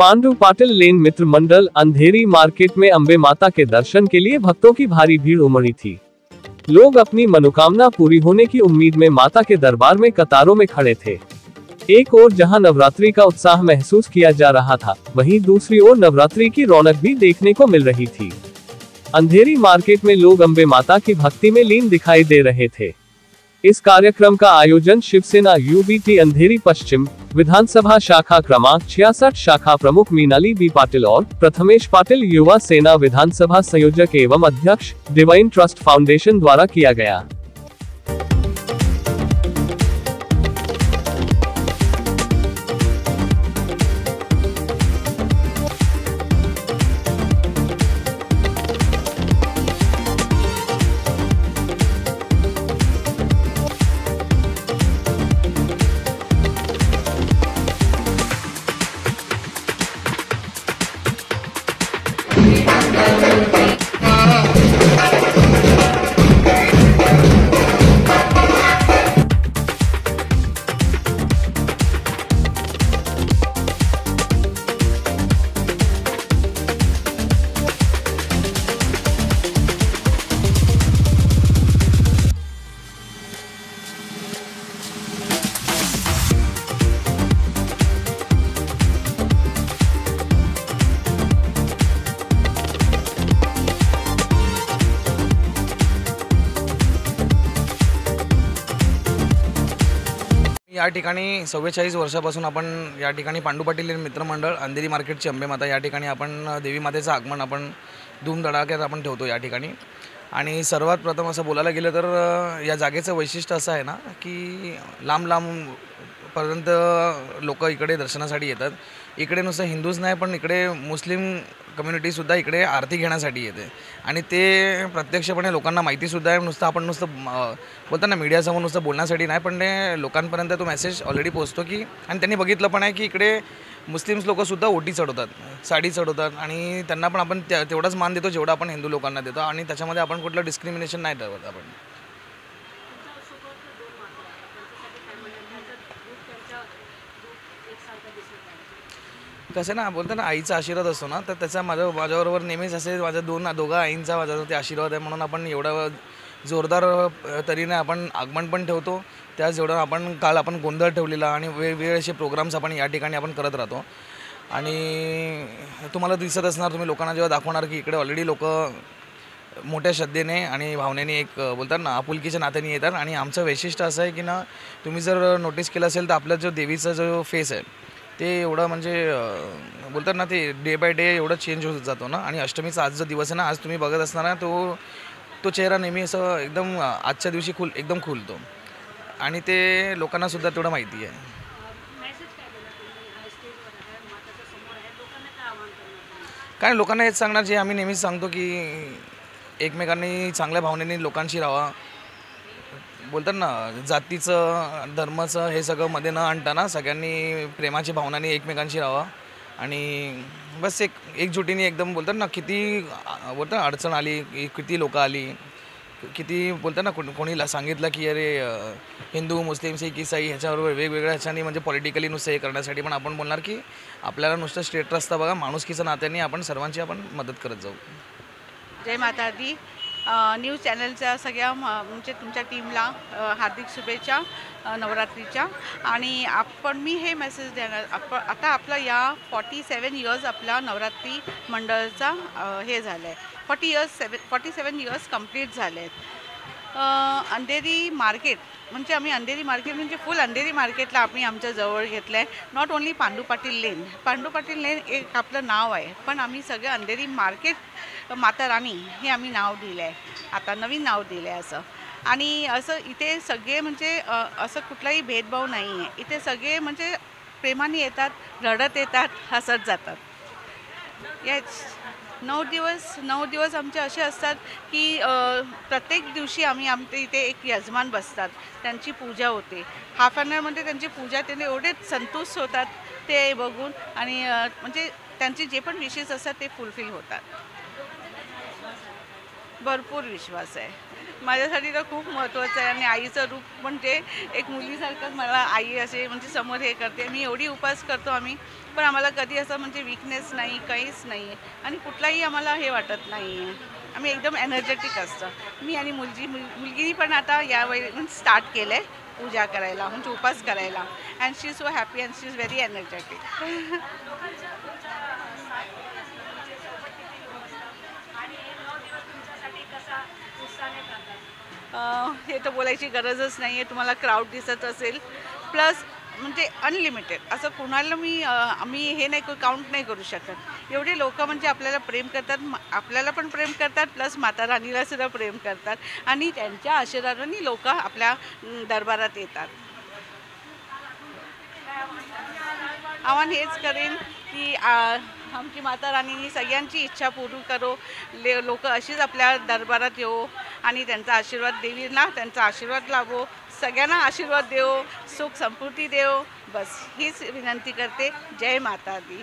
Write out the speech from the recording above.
पांडु पाटिल लेन मित्र मंडल अंधेरी मार्केट में अंबे माता के दर्शन के लिए भक्तों की भारी भीड़ उमड़ी थी। लोग अपनी मनोकामना पूरी होने की उम्मीद में माता के दरबार में कतारों में खड़े थे। एक ओर जहां नवरात्रि का उत्साह महसूस किया जा रहा था, वहीं दूसरी ओर नवरात्रि की रौनक भी देखने को मिल रही थी। अंधेरी मार्केट में लोग अंबे माता की भक्ति में लीन दिखाई दे रहे थे। इस कार्यक्रम का आयोजन शिवसेना यूबीटी अंधेरी पश्चिम विधानसभा शाखा क्रमांक 66 शाखा प्रमुख मीनाली बी पाटिल और प्रथमेश पाटिल युवा सेना विधानसभा संयोजक एवं अध्यक्ष डिवाइन ट्रस्ट फाउंडेशन द्वारा किया गया। या ठिकाणी 44 वर्षापासून आपण या ठिकाणी पांडु पाटील मित्रमंडळ अंधेरी मार्केटची अंबे माता या ठिकाणी आपण देवी मातेचं आगमन आपण धूमधडाक्यात आपण ठेवतो या ठिकाणी। आणि सर्वात प्रथम असं बोलायला गेलं तर या जागेचं वैशिष्ट्य असं आहे ना की लांब पर्यंत लोक इकडे दर्शनासाठी येतात। इकडे नुसतं हिंदूच नाही पण इकडे मुस्लिम कम्युनिटीसुद्धा इकडे आरती घेण्यासाठी येते आणि ते प्रत्यक्षपणे लोकांना माहितीसुद्धा आहे। नुसतं बोलताना मीडियासमोर नुसतं बोलण्यासाठी नाही पण ते लोकांपर्यंत तो मेसेज ऑलरेडी पोहोचतो की आणि त्यांनी बघितलं पण आहे की इकडे मुस्लिम्स लोकसुद्धा ओटी चढवतात, साडी चढवतात आणि त्यांना पण आपण तेवढाच मान देतो जेवढा आपण हिंदू लोकांना देतो आणि त्याच्यामध्ये आपण कुठलं डिस्क्रिमिनेशन नाही ठेवत आपण। कसं ना बोलतो ना आईचा आशीर्वाद असतो ना तर त्याचा माझ्याबरोबर नेहमीच असे दोघा आईंचा माझ्यावर ते आशीर्वाद आहे म्हणून आपण एवढा जोरदार तरीने आपण आगमन पण ठेवतो। त्याच एवढं आपण काल आपण गोंधळ ठेवलेला आणि वेगवेगळे असे प्रोग्राम्स आपण या ठिकाणी आपण करत राहतो आणि तुम्हाला दिसत असणार तुम्ही लोकांना जेव्हा दाखवणार की इकडे ऑलरेडी लोक मोठ्या श्रद्धेने आणि भावनेने एक बोलतात ना आपुलकीच्या नात्याने येतात आणि आमचं वैशिष्ट्य असं आहे की ना तुम्ही जर नोटीस केलं असेल तर आपला जो देवीचा जो फेस आहे ते एवढं म्हणजे बोलतात ना ते डे बाय डे एवढं चेंज होत जातो ना आणि अष्टमीचा आज जो दिवस आहे ना आज तुम्ही बघत असणार ना तो चेहरा नेहमी असं एकदम आजच्या दिवशी एकदम खुलतो आणि ते लोकांनासुद्धा तेवढं माहिती आहे। काय लोकांना हेच सांगणार जे आम्ही नेहमीच सांगतो की एकमेकांनी चांगल्या भावनेने लोकांशी राहावा। बोलतात ना जातीचं धर्माचं हे सगळं मध्ये न आणताना सगळ्यांनी प्रेमाची भावनाने एकमेकांशी राहावा आणि बस एकजुटीने एकदम बोलतात ना किती बोलतात अडचण आली किती लोक आली किती बोलतात ना कोणी सांगितलं की अरे हिंदू मुस्लिम सिख ईसाई ह्याच्याबरोबर वेगवेगळ्या ह्याच्यानी म्हणजे पॉलिटिकली नुसतं हे करण्यासाठी पण आपण बोलणार की आपल्याला नुसतं स्ट्रेट रस्ता बघा माणुसकीच्या नात्याने आपण सर्वांची आपण मदत करत जाऊ। जय माता दी। न्यूज चॅनलच्या सगळ्या म्हणजे तुमच्या टीमला हार्दिक शुभेच्छा नवरात्रीच्या आणि मी हे मेसेज देणार आता आपला या 47 इयर्स आपला नवरात्री मंडळाचा हे झालं आहे 47 इयर्स कंप्लीट झाले आहेत। अंधेरी मार्केट म्हणजे आम्ही अंधेरी मार्केट म्हणजे फुल अंधेरी मार्केटला आम्ही आमच्या जवळ घेतलं आहे। नॉट ओन्ली पांडु पाटील लेन एक आपलं नाव आहे पण आम्ही सगळं अंधेरी मार्केट माता राणी हे आम्ही नाव दिलं आहे, आता नवीन नाव दिलं आहे असं। आणि असं इथे सगळे म्हणजे असं कुठलाही भेदभाव नाही आहे, इथे सगळे म्हणजे प्रेमाने येतात, रडत येतात, हसत जातात। याच 9 दिवस आमचे असे असतात की प्रत्येक दिवशी आमच्या इथे एक यजमान बसतात, त्यांची पूजा होते। हाफ ॲन आवरमध्ये त्यांची पूजा त्यांनी एवढे संतुष्ट होतात ते बघून आणि म्हणजे त्यांचे जे पण विशेष असतात ते फुलफिल होतात। भरपूर विश्वास आहे. माझ्यासाठी तर खूप महत्त्वाचं आहे आणि आईचं रूप म्हणजे एक मुलीसारखंच मला आई असे म्हणजे समोर हे करते. मी एवढी उपास करतो आम्ही, पण आम्हाला कधी असं म्हणजे वीकनेस नाही, काहीच नाही आहे आणि कुठलाही आम्हाला हे वाटत नाही आहे. आम्ही एकदम एनर्जेटिक असतं. मी आणि मुलगीनी पण आता यावेळी स्टार्ट केलं आहे पूजा करायला, म्हणजे उपास करायला. And she is so happy and she is very energetic. हे तर बोलायची गरजच नाही आहे. तुम्हाला क्राऊड दिसत असेल. प्लस म्हणजे अनलिमिटेड असं कोणाला आम्ही हे नाही काउंट नाही करू शकत. एवढे लोक म्हणजे आपल्याला प्रेम करतात, आपल्याला पण प्रेम करतात, प्लस माता राणीला सुद्धा प्रेम करतात आणि त्यांच्या आशीर्वादाने लोक आपल्या दरबारात येतात. आव्हान हेच करेन की आमची माता राणीनी सगळ्यांची इच्छा पूर्ण करो. लोक अशीच आपल्या दरबारात येऊ आणि त्यांचा आशीर्वाद, देवीला त्यांचा आशीर्वाद लाभो, सगळ्यांना आशीर्वाद देव, सुख समृद्धी देव. बस हीच विनंती करते. जय माता दी.